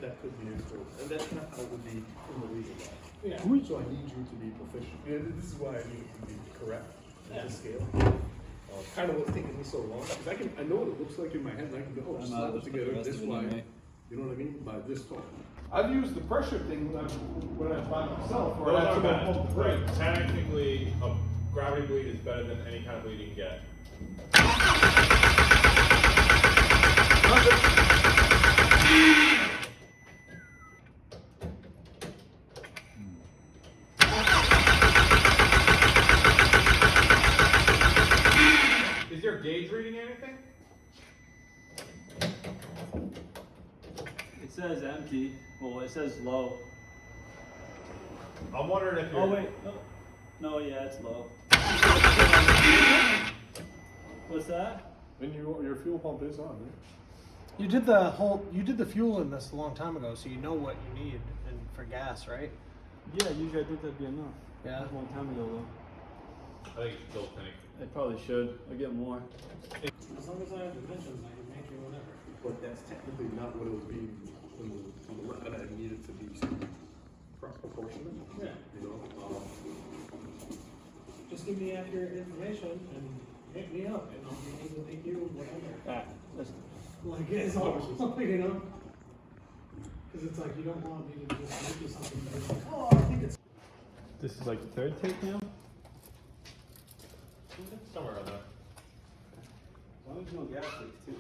That could be useful, and that's not how it would be in the legal law. Yeah. So I need you to be proficient. Yeah, this is why I need you to be correct at the scale. Kind of what's taking me so long, because I know what it looks like in my head, and I can go, slap it together this way. You know what I mean? By this tone. I've used the pressure thing when I by myself, or I have someone pump the brake. Technically, a gravity bleed is better than any kind of bleed you can get. Is your gauge reading anything? It says empty. Well, it says low. I'm wondering if you're... Oh wait, no, yeah, it's low. What's that? And your fuel pump is on, right? You did the fuel in this a long time ago, so you know what you need and for gas, right? Yeah, usually I think that'd be enough. Yeah. A long time ago I think it's still tank. though. I probably should. I'll get more. As long as I have dimensions, I can make you whatever. But that's technically not what it would be on the left. I need it to be proportionate. Yeah. You know, Just give me accurate information and hit me up, and I'll be able to make you whatever. Ah, that's Like it's all, you know. Because it's like you don't want me to just make you something that's like, oh, I think it's. This is like the third take now? Somewhere around there. As long as no gas leaks too.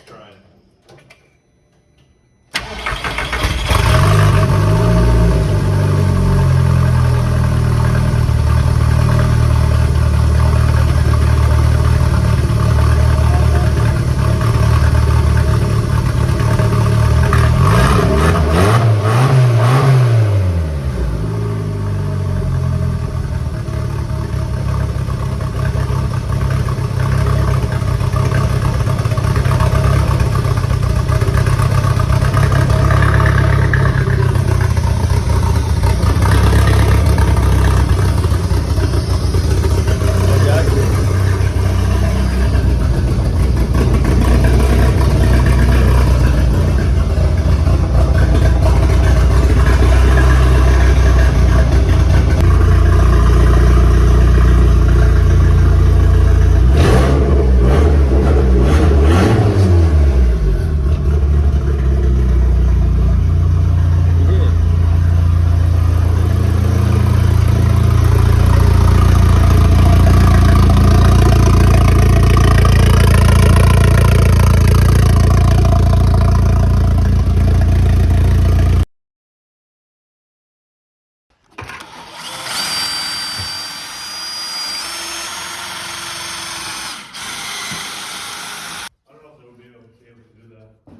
Trying.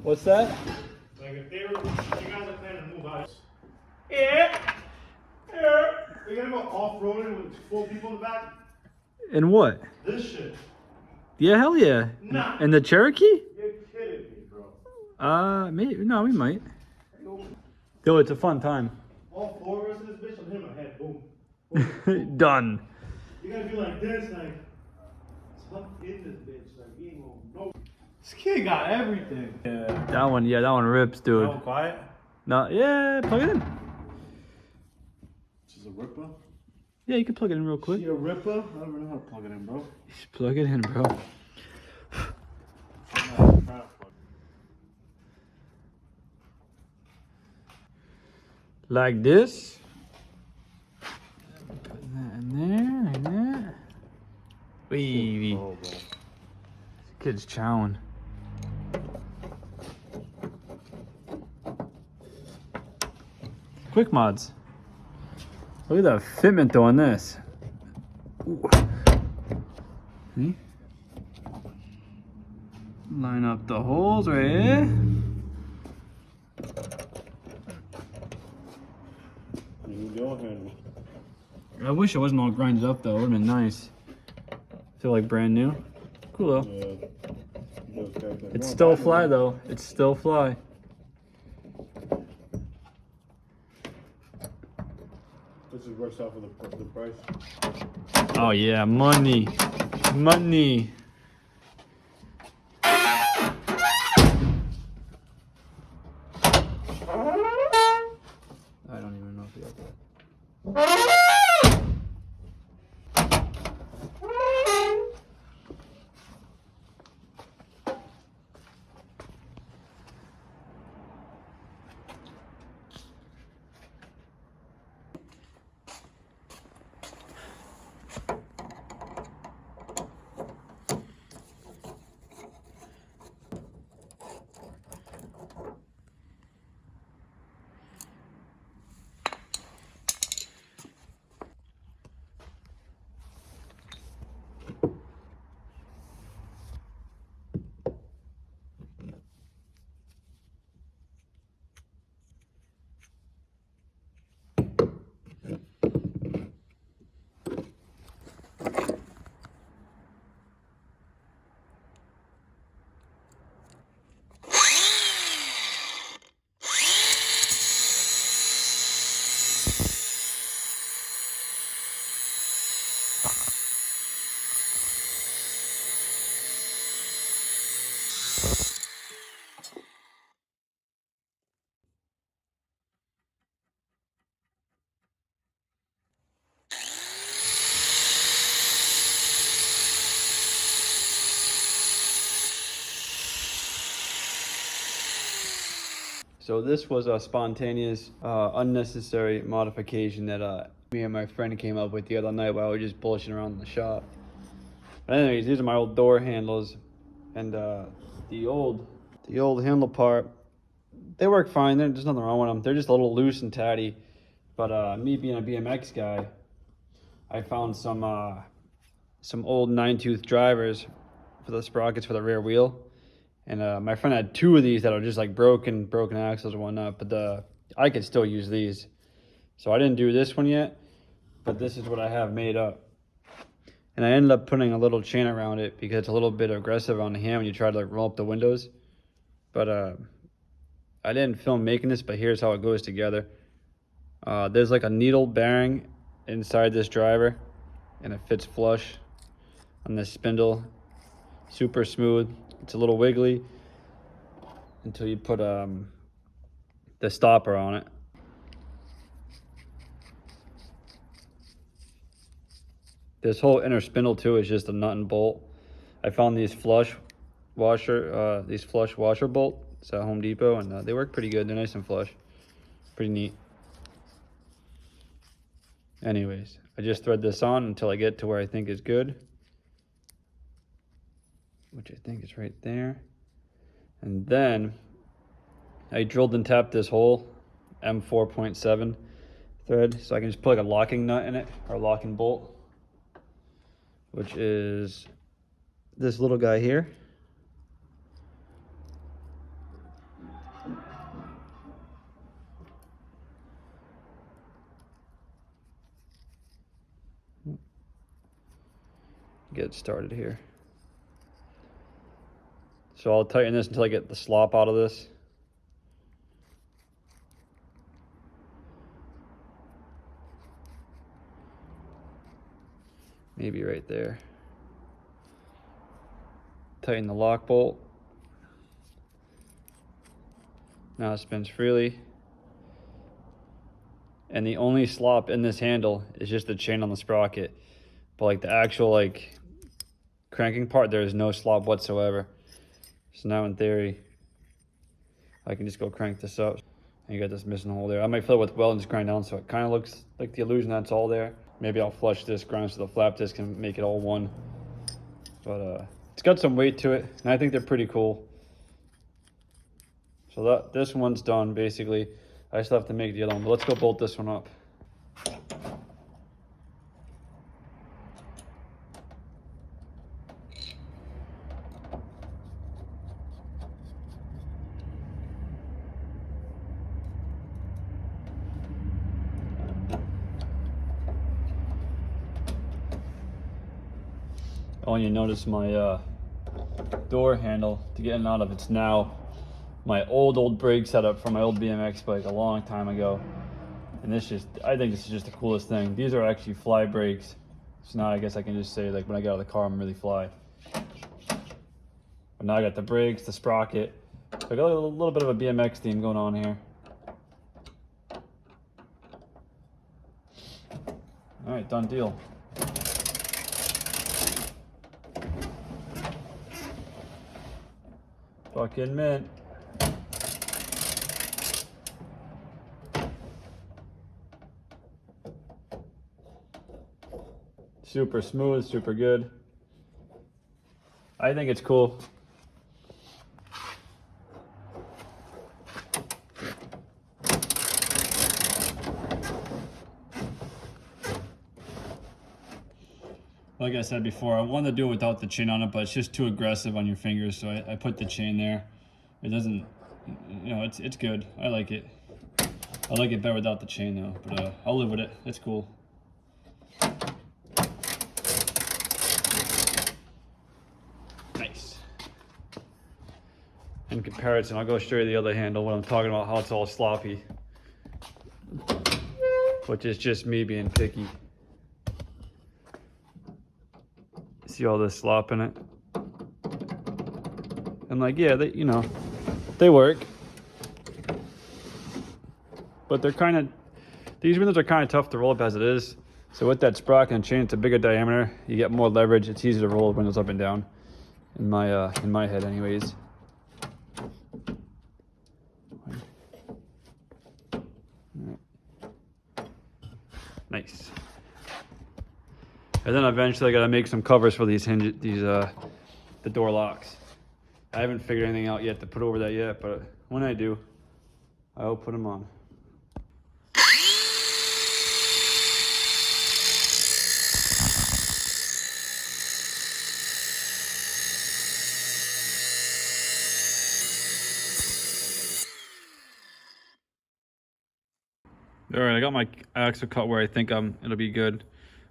What's that? Like if they were, you guys are planning to move out. Yeah. We're gonna go off-roading with 4 people in the back. And what? This shit. Yeah, hell yeah. Nah. And the Cherokee? You're kidding me, bro. Maybe. No, we might. Yo, it's a fun time. All 4 of us in this bitch, I'm hitting my head. Boom. Done. You gotta be like this, like tuck in this bitch, like being on no. This kid got everything. Yeah, that one rips, dude. No, quiet. No, yeah, plug it in. This is a ripper. Yeah, you can plug it in real quick. See a ripper? I don't even know how to plug it in, bro. Just plug it in, bro. Like this. Put that in there, like that. Wee. Oh, bro. Kid's chowing. Quick mods. Look at that fitment though on this. Ooh. See? Line up the holes right here. You go ahead. I wish it wasn't all grinded up though. It would have been nice. Feel like brand new. Cool though. Yeah. It's still fly though. It's still fly. This is works out for the price. Oh yeah, money. Money. I don't even know if we got that. So this was a spontaneous, unnecessary modification that me and my friend came up with the other night while we were just bullshitting around in the shop. But anyways, these are my old door handles, and the old handle part, they work fine. There's nothing wrong with them. They're just a little loose and tatty. But me being a BMX guy, I found some old 9-tooth drivers for the sprockets for the rear wheel. And my friend had 2 of these that are just like broken axles and whatnot, but I could still use these. So I didn't do this one yet, but this is what I have made up. And I ended up putting a little chain around it because it's a little bit aggressive on the hand when you try to like roll up the windows. But I didn't film making this, but here's how it goes together. There's like a needle bearing inside this driver, and it fits flush on this spindle. Super smooth. It's a little wiggly until you put the stopper on it. This whole inner spindle too is just a nut and bolt. I found these flush washer bolts at Home Depot, and they work pretty good. They're nice and flush. Pretty neat. Anyways, I just thread this on until I get to where I think is good, which I think is right there. And then I drilled and tapped this hole, M4.7 thread, so I can just put like a locking nut in it, or a locking bolt, which is this little guy here. Get started here. So I'll tighten this until I get the slop out of this. Maybe right there. Tighten the lock bolt. Now it spins freely. And the only slop in this handle is just the chain on the sprocket. But like the actual like cranking part, there is no slop whatsoever. So now in theory, I can just go crank this up. And you got this missing hole there. I might fill it with weld and just grind down so it kind of looks like the illusion that's all there. Maybe I'll flush this, grind so the flap disc can make it all one. But it's got some weight to it, and I think they're pretty cool. So this one's done basically. I still have to make the other one, but let's go bolt this one up. Oh, and you notice my door handle to get in and out of it's now my old brake setup from my old BMX bike a long time ago. And I think this is just the coolest thing. These are actually fly brakes. So now I guess I can just say, like, when I get out of the car, I'm really fly. But now I got the brakes, the sprocket. So I got a little bit of a BMX theme going on here. All right, done deal. Fucking mint. Super smooth, super good. I think it's cool. Like I said before, I wanted to do it without the chain on it, but it's just too aggressive on your fingers, so I put the chain there. It doesn't, you know, it's good. I like it. I like it better without the chain though, but I'll live with it. It's cool. Nice. In comparison, I'll go show you the other handle when I'm talking about how it's all sloppy, which is just me being picky. See all this slop in it? And like, yeah, they, you know, they work. But they're kind of, these windows are kind of tough to roll up as it is. So with that sprocket and chain, it's a bigger diameter. You get more leverage. It's easier to roll windows up and down. In my head, anyways. Nice. And then eventually I gotta make some covers for these hinges, the door locks. I haven't figured anything out yet to put over that yet, but when I do, I will put them on. All right, I got my axle cut where I think it'll be good.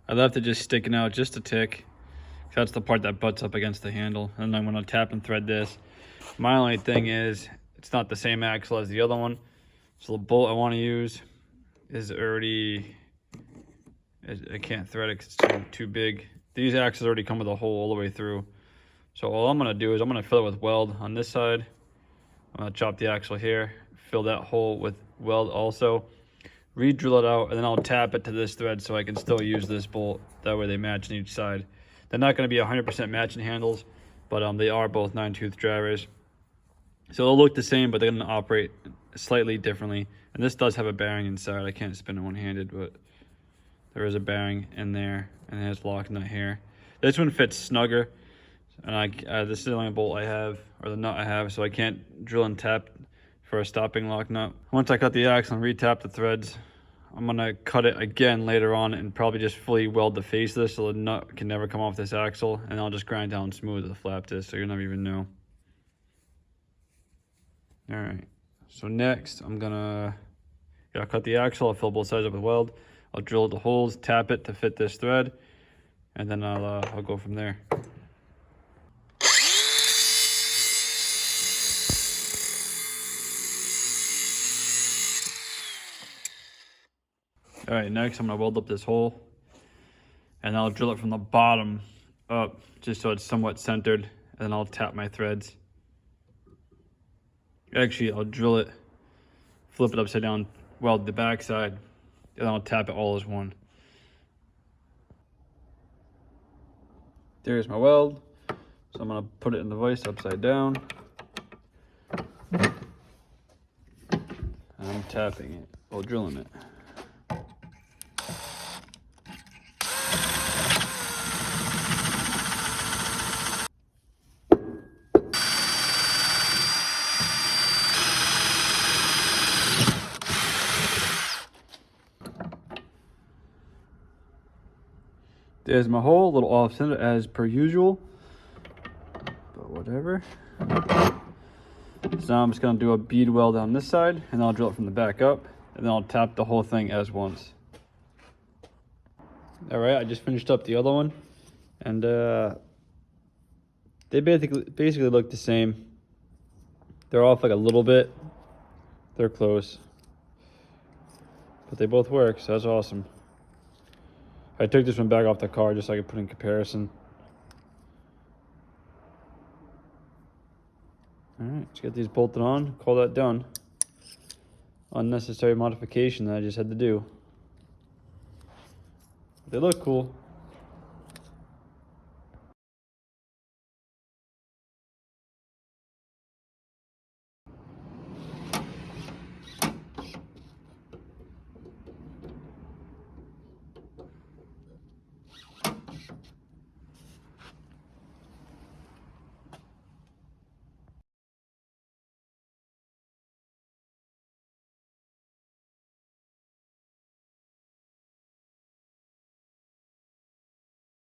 I left it just sticking out just a tick. That's the part that butts up against the handle. And then when I tap and thread this, my only thing is it's not the same axle as the other one. So the bolt I want to use is already, I can't thread it because it's too big. These axles already come with a hole all the way through. So all I'm gonna do is I'm gonna fill it with weld on this side. I'm gonna chop the axle here, fill that hole with weld also, re-drill it out, and then I'll tap it to this thread so I can still use this bolt. That way they match on each side. They're not gonna be 100% matching handles, but they are both 9-tooth drivers. So they'll look the same, but they're gonna operate slightly differently. And this does have a bearing inside. I can't spin it one-handed, but there is a bearing in there, and it has lock nut here. This one fits snugger, and this is the only bolt I have, or the nut I have, so I can't drill and tap for a stopping lock nut. Once I cut the axle and re-tap the threads, I'm gonna cut it again later on and probably just fully weld the face of this so the nut can never come off this axle, and I'll just grind down smooth with the flap disc so you'll never even know. All right, so next I'm gonna cut the axle. I'll fill both sides up with weld. I'll drill the holes, tap it to fit this thread, and then I'll go from there. All right, next I'm gonna weld up this hole, and I'll drill it from the bottom up just so it's somewhat centered, and then I'll tap my threads. Actually, I'll drill it, flip it upside down, weld the back side, and then I'll tap it all as one. There's my weld. So I'm gonna put it in the vise upside down. And I'm tapping it while drilling it. There's my hole, a little off center as per usual, but whatever. So now I'm just gonna do a bead weld on this side, and I'll drill it from the back up, and then I'll tap the whole thing as once. All right, I just finished up the other one, and they basically look the same. They're off like a little bit. They're close. But they both work, so that's awesome. I took this one back off the car just so I could put in comparison. Alright, let's get these bolted on, call that done. Unnecessary modification that I just had to do. They look cool.